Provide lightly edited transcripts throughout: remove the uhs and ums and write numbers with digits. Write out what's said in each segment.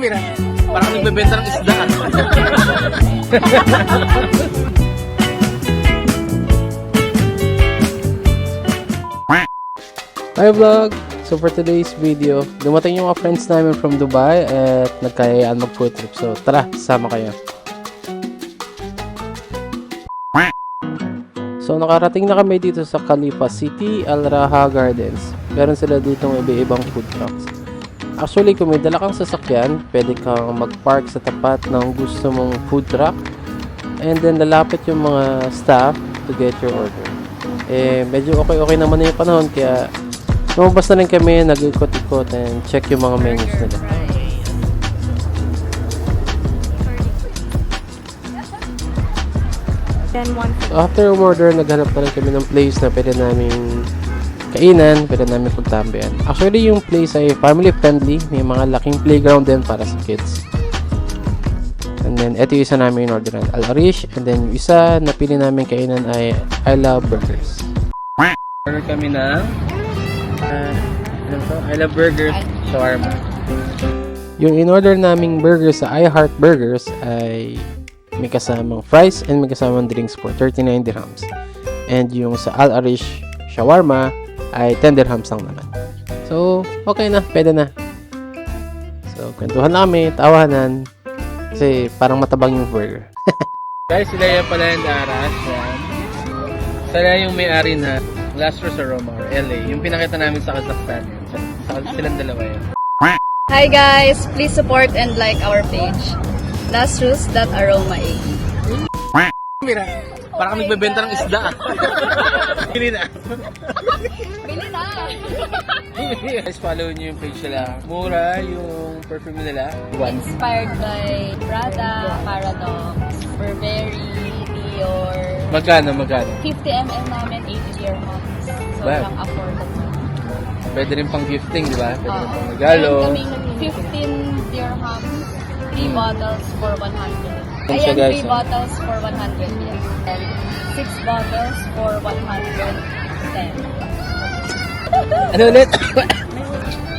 Mira, parang nagbebenta ng isda. Hi vlog! So for today's video, dumating yung mga friends namin from Dubai at nagkayaan mag-food trip. So tara, sama kayo. So nakarating na kami dito sa Khalifa City, Al Raha Gardens. Meron sila ditong iba-ibang food trucks. Actually, kung may dala kang sasakyan, pwede kang mag-park sa tapat ng gusto mong food truck. And then lalapit yung mga staff to get your order. Medyo okay naman na yung panahon, kaya lumabas na rin kami, nag-ikot-ikot and check yung mga menus nila. After order, naghanap na rin kami ng place na pwede namin kainan, pwede namin pagtambayan. Actually, yung place ay family friendly. May mga laking playground din para sa kids. And then, ito yung isa namin in-orderan, Al Arish. And then, yung isa na pili namin kainan ay I Love Burgers. Order kami na I Love Burgers Shawarma. Yung in-order naming burger sa I Heart Burgers ay may kasamang fries and may kasamang drinks for 39 dirhams. And yung sa Al Arish Shawarma ay 10 dirhams lang naman. So, okay na, pwede na. So, kwentuhan na kami, tawanan. Kasi parang matabang yung burger. Guys, sila yan pala yung Arash. Sila yung may-ari na Lazarus Aroma or LA. Yung pinakita namin sa Kazakhstan. Silang dalawa yan. Hi guys! Please support and like our page. Lazarus.aroma. Mira, parang nagbebenta ng isda. Bili na. Bili na! Guys, follow nyo yung page nila. Mura yung perfume nila. Inspired by Prada, Paradox, Burberry, Dior. Magkano? 50 ml namin, 80 dirhams. So, Wow. lang affordable. Pwede rin pang gifting, di ba? Pwede rin pang Meron regalo. kaming 15 dirhams, 3 bottles for 100. Yan siya, Ayan, guys, 3 bottles for 100 yes. And 6 bottles for 110. Ano ulit?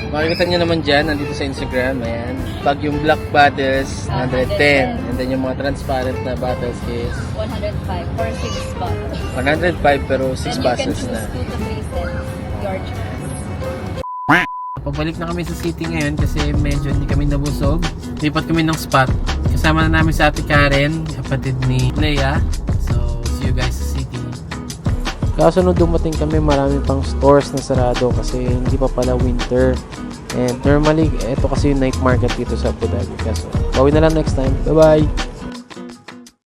Makikita nyo naman dyan, nandito sa Instagram. Ayan. Pag yung black bottles, 110. And then yung mga transparent na bottles is 105 for 6 bottles. 105 pero 6 And bottles you na. can choose 2 to 3 cents. Your choice. Pabalik na kami sa city ngayon kasi medyo hindi kami nabusog. Lipat kami ng spot. Kasama na namin sa Ate Karen, kapatid ni Leia. So, see you guys sa city. Kaso nung dumating kami, marami pang stores na sarado kasi hindi pa pala winter. And normally, ito kasi yung night market dito sa Abu Dhabi. Kaso, bawi na lang next time. Bye-bye!